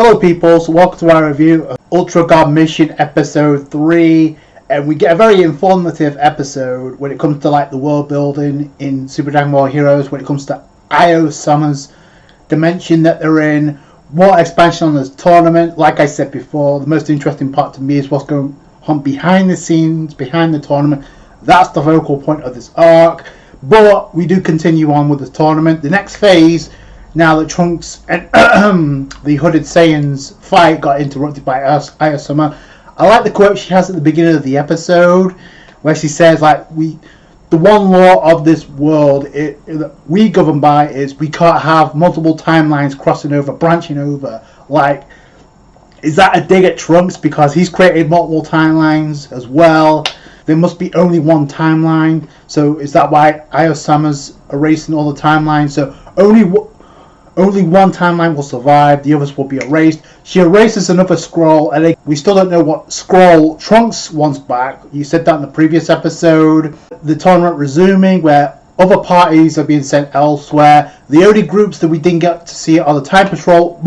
Hello peoples, welcome to our review of Ultra God Mission episode 3, and we get a very informative episode when it comes to like the world building in Super Dragon Ball Heroes, when it comes to Io Summer's dimension that they're in, what expansion on this tournament. Like I said before, the most interesting part to me is what's going on behind the scenes, behind the tournament. That's the focal point of this arc, but we do continue on with the tournament. The next phase, now that Trunks and the Hooded Saiyans fight got interrupted by Io Summer. I like the quote she has at the beginning of the episode, where she says, like, the one law of this world that we govern by is we can't have multiple timelines crossing over, branching over. Like, is that a dig at Trunks because he's created multiple timelines as well? There must be only one timeline. So is that why Io Summer's erasing all the timelines? So only one timeline will survive, the others will be erased. She erases another scroll, and we still don't know what scroll Trunks wants back. You said that in the previous episode. The tournament resuming, where other parties are being sent elsewhere. The only groups that we didn't get to see are the Time Patrol.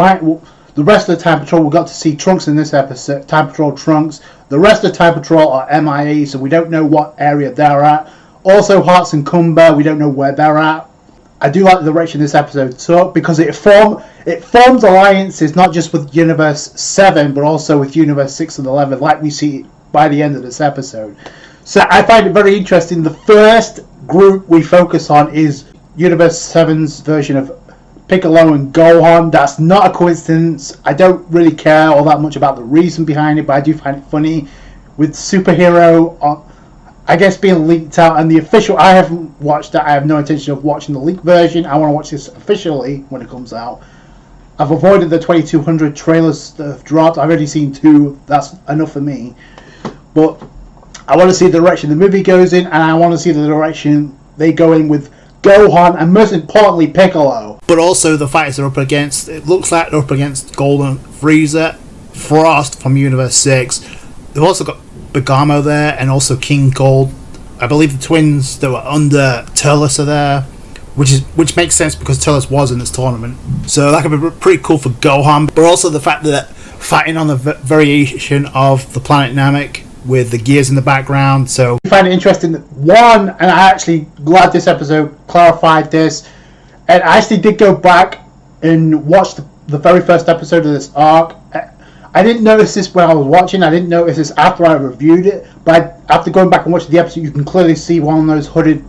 The rest of the Time Patrol, we got to see Trunks in this episode. Time Patrol Trunks. The rest of the Time Patrol are MIA, so we don't know what area they're at. Also, Hearts and Kumba, we don't know where they're at. I do like the direction this episode took because it forms alliances not just with Universe 7 but also with Universe 6 and 11, like we see by the end of this episode. So I find it very interesting. The first group we focus on is Universe 7's version of Piccolo and Gohan. That's not a coincidence. I don't really care all that much about the reason behind it, but I do find it funny with superhero I guess being leaked out, and the official, I haven't watched that. I have no intention of watching the leaked version. I want to watch this officially when it comes out. I've avoided the 2200 trailers that have dropped. I've already seen 2. That's enough for me. But I want to see the direction the movie goes in, and I want to see the direction they go in with Gohan, and most importantly Piccolo. But also the fighters are up against, it looks like they're up against Golden Frieza, Frost from Universe 6. They've also got Bergamo there, and also King Gold. I believe the twins that were under Turles are there, which makes sense because Turles was in this tournament. So that could be pretty cool for Gohan. But also the fact that fighting on the variation of the planet Namek with the gears in the background. So I find it interesting that one, and I actually glad this episode clarified this, and I actually did go back and watch the very first episode of this arc. I didn't notice this when I was watching. I didn't notice this after I reviewed it. But after going back and watching the episode, you can clearly see one of those hooded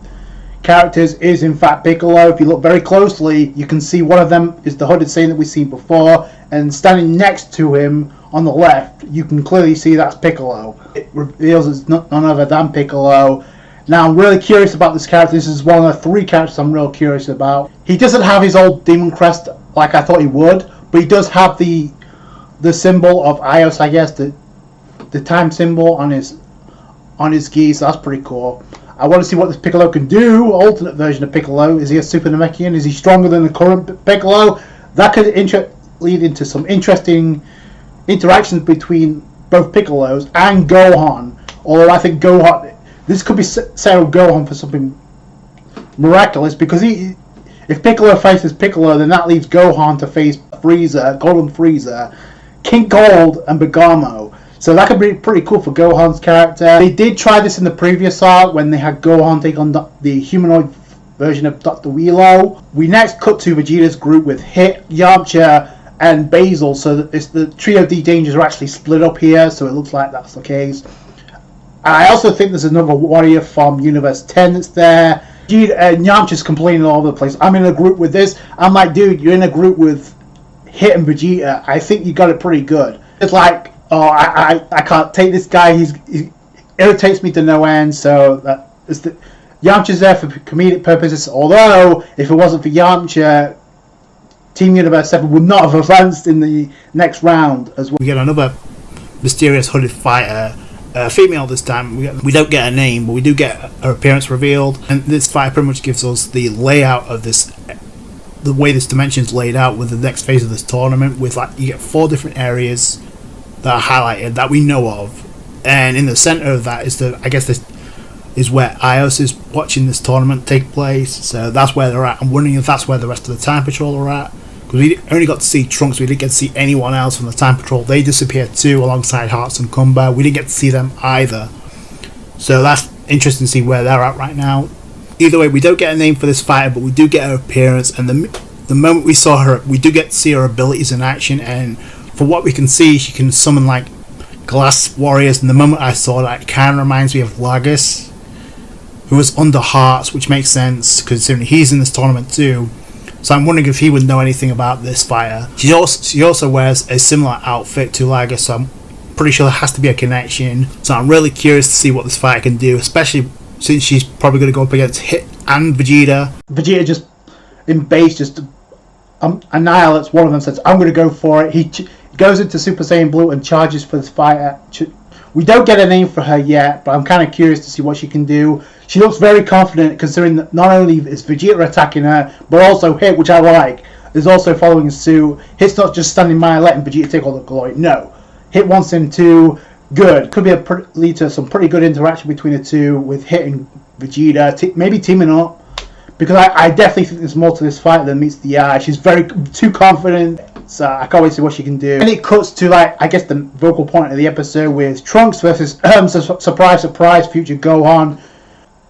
characters is in fact Piccolo. If you look very closely, you can see one of them is the Hooded Saiyans that we've seen before. And standing next to him on the left, you can clearly see that's Piccolo. It reveals it's none other than Piccolo. Now, I'm really curious about this character. This is one of the 3 characters I'm real curious about. He doesn't have his old demon crest like I thought he would, but he does have the symbol of Ios, I guess, the time symbol on his gi, so that's pretty cool. I want to see what this Piccolo can do. Alternate version of Piccolo. Is he a Super Namekian? Is he stronger than the current Piccolo? That could lead into some interesting interactions between both Piccolos and Gohan. Although I think this could be setting Gohan for something miraculous, because if Piccolo faces Piccolo, then that leaves Gohan to face Frieza, Golden Frieza, King Gold, and Bergamo. So that could be pretty cool for Gohan's character. They did try this in the previous arc when they had Gohan take on the humanoid version of Dr. Wheelo. We next cut to Vegeta's group with Hit, Yamcha, and Basil. So it's the Trio D Dangers are actually split up here, so it looks like that's the case. I also think there's another warrior from Universe 10 that's there. And Yamcha's complaining all over the place. I'm in a group with this. I'm like, dude, you're in a group with Hit and Vegeta. I think you got it pretty good. It's like, oh, I can't take this guy. He irritates me to no end. So Yamcha's there for comedic purposes. Although, if it wasn't for Yamcha, Team Universe 7 would not have advanced in the next round as well. We get another mysterious hooded fighter. Female this time. We don't get a name, but we do get her appearance revealed. And this fight pretty much gives us the layout of this, the way this dimension is laid out with the next phase of this tournament. With you get 4 different areas that are highlighted that we know of, and in the center of that is this is where Ios is watching this tournament take place. So that's where they're at. I'm wondering if that's where the rest of the Time Patrol are at, We only got to see Trunks, we didn't get to see anyone else from the Time Patrol. They disappeared too, alongside Hearts and Cumber. We didn't get to see them either. So that's interesting to see where they're at right now. Either way, we don't get a name for this fighter, but we do get her appearance, and the moment we saw her, we do get to see her abilities in action, and for what we can see, she can summon like glass warriors, and the moment I saw that, it kind of reminds me of Lagos, who was under Hearts, which makes sense considering he's in this tournament too. So I'm wondering if he would know anything about this fighter. She also wears a similar outfit to Lagos, so I'm pretty sure there has to be a connection. So I'm really curious to see what this fighter can do, especially since she's probably going to go up against Hit and Vegeta. Vegeta just in base just annihilates one of them, says I'm going to go for it. He goes into Super Saiyan Blue and charges for this fighter. We don't get a name for her yet, but I'm kind of curious to see what she can do. She looks very confident considering that not only is Vegeta attacking her, but also Hit, which I like, is also following suit. Hit's not just standing by letting Vegeta take all the glory. No. Hit wants him to. Good. Could be lead to some pretty good interaction between the two with Hit and Vegeta. Maybe teaming up. Because I definitely think there's more to this fight than meets the eye. She's too confident. So I can't wait to see what she can do. And it cuts to, like, I guess the vocal point of the episode with Trunks versus surprise future Gohan.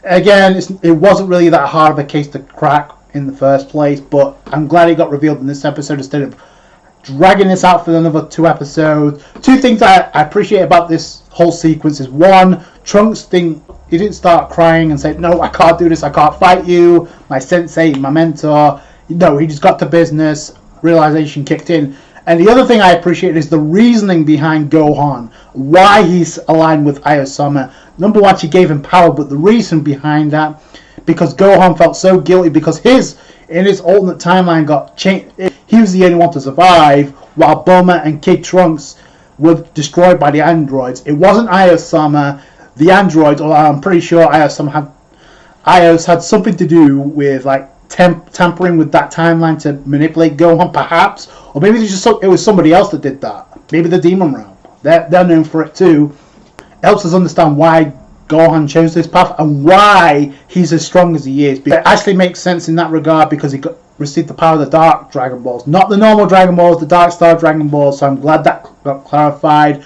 Again, it wasn't really that hard of a case to crack in the first place, but I'm glad it got revealed in this episode instead of dragging this out for another 2 episodes. 2 things I appreciate about this whole sequence is, one, Trunks he didn't start crying and say, no, I can't do this, I can't fight you, my sensei, my mentor. No, he just got to business, realization kicked in. And the other thing I appreciate is the reasoning behind Gohan, why he's aligned with Ayo-sama. Number one, she gave him power, but the reason behind that, because Gohan felt so guilty because in his alternate timeline got changed. He was the only one to survive, while Bulma and Kid Trunks were destroyed by the androids. It wasn't Ayo-sama, the androids, although I'm pretty sure Ayos had something to do with like tampering with that timeline to manipulate Gohan, perhaps, or maybe it was somebody else that did that. Maybe the Demon Realm. They're known for it too. It helps us understand why Gohan chose this path and why he's as strong as he is. It actually makes sense in that regard because he received the power of the Dark Dragon Balls, not the normal Dragon Balls, the Dark Star Dragon Balls. So I'm glad that got clarified.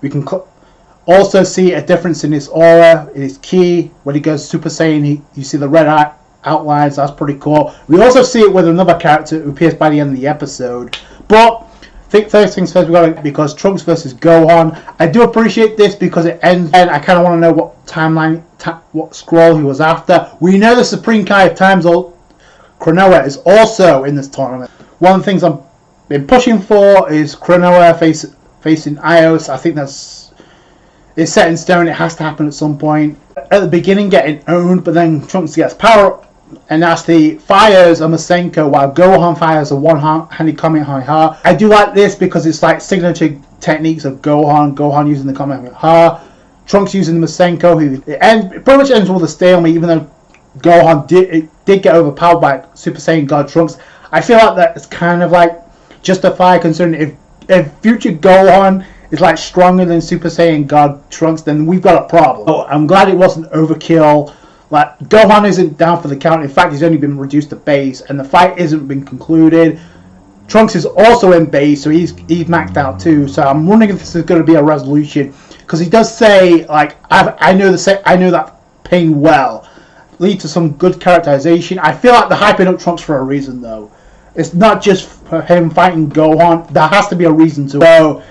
We can also see a difference in his aura, in his ki. When he goes Super Saiyan, you see the red outlines. That's pretty cool. We also see it with another character who appears by the end of the episode. But I think first things first, we got it because Trunks versus Gohan. I do appreciate this because it ends, and I kind of want to know what timeline, what scroll he was after. We know the Supreme Kai of Times, Kranoa, is also in this tournament. One of the things I've been pushing for is Kranoa facing Ios. I think it's set in stone. It has to happen at some point. At the beginning, getting owned, but then Trunks gets power and Nasty fires a Masenko while Gohan fires a one-handed Kamehameha. I do like this because it's like signature techniques of Gohan using the Kamehameha, Trunks using the Masenko. It pretty much ends with a stalemate, even though Gohan did get overpowered by Super Saiyan God Trunks. I feel like that is kind of like justified considering if future Gohan is like stronger than Super Saiyan God Trunks, then we've got a problem. So I'm glad it wasn't overkill. Like, Gohan isn't down for the count. In fact, he's only been reduced to base, and the fight isn't been concluded. Trunks is also in base, so he's maxed out too. So I'm wondering if this is going to be a resolution, because he does say, like, I know that pain well. Lead to some good characterization. I feel like they're hyping up Trunks for a reason, though. It's not just for him fighting Gohan. There has to be a reason to it. So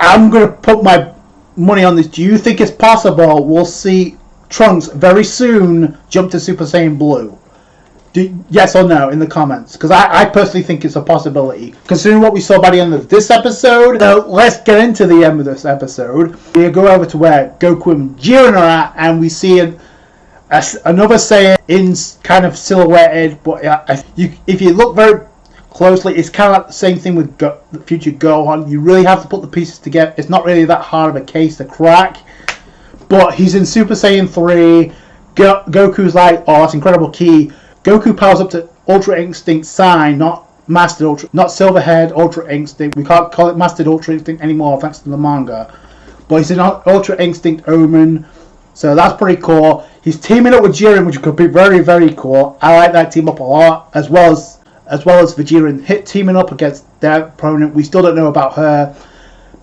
I'm going to put my money on this. Do you think it's possible we'll see Trunks very soon jump to Super Saiyan Blue? Yes or no in the comments, because I personally think it's a possibility considering what we saw by the end of this episode. So let's get into the end of this episode. We go over to where Goku and Jiren are at, and we see another Saiyan in kind of silhouetted, but if you look very closely, it's kind of like the same thing with the future Gohan. You really have to put the pieces together. It's not really that hard of a case to crack. But he's in Super Saiyan 3. Goku's like, oh, that's incredible ki. Goku powers up to Ultra Instinct Sign, not Mastered Ultra, not Silverhead Ultra Instinct. We can't call it Mastered Ultra Instinct anymore thanks to the manga. But he's in Ultra Instinct Omen. So that's pretty cool. He's teaming up with Jiren, which could be very, very cool. I like that team up a lot. As well as as well as Jiren teaming up against their opponent. We still don't know about her.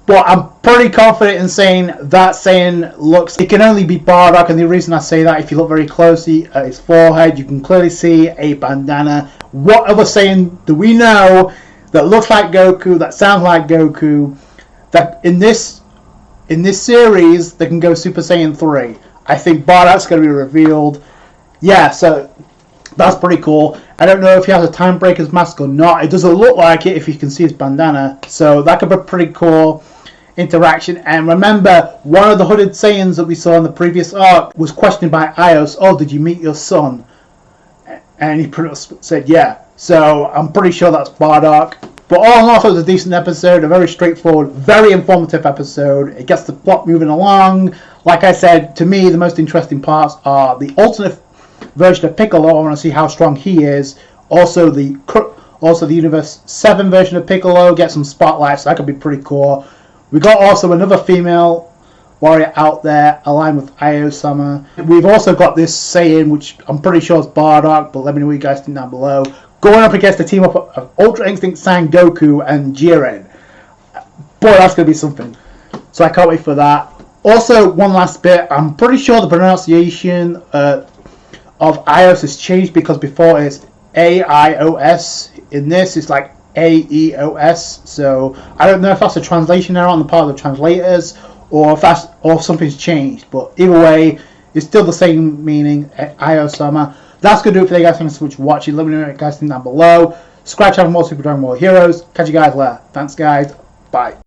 But I'm pretty confident in saying that Saiyan looks... It can only be Bardock, and the reason I say that, if you look very closely at his forehead, you can clearly see a bandana. What other Saiyan do we know that looks like Goku, that sounds like Goku, that in this series, they can go Super Saiyan 3? I think Bardock's going to be revealed. Yeah, so that's pretty cool. I don't know if he has a Time Breaker's mask or not. It doesn't look like it if you can see his bandana. So that could be pretty cool interaction. And remember, one of the hooded Saiyans that we saw in the previous arc was questioned by Ios. Oh, did you meet your son? And he pretty much said yeah. So I'm pretty sure that's Bardock. But all in all, it was a decent episode, a very straightforward, very informative episode. It gets the plot moving along. Like I said, to me, the most interesting parts are the alternate version of Piccolo. I want to see how strong he is. Also the Universe 7 version of Piccolo, get some spotlights. So that could be pretty cool. We got also another female warrior out there, aligned with Io-sama. We've also got this Saiyan, which I'm pretty sure is Bardock, but let me know what you guys think down below. Going up against the team up of Ultra Instinct Saiyan Goku and Jiren. Boy, that's going to be something. So I can't wait for that. Also, one last bit. I'm pretty sure the pronunciation of Ios has changed, because before it's A-I-O-S. In this, it's like A-E-O-S. So I don't know if that's a translation error on the part of the translators, or if something's changed. But either way, it's still the same meaning, Io-sama. That's going to do it for today, guys. Thanks so much for watching. Let me know what you guys think down below. Subscribe to more Super Dragon Ball Heroes. Catch you guys later. Thanks, guys. Bye.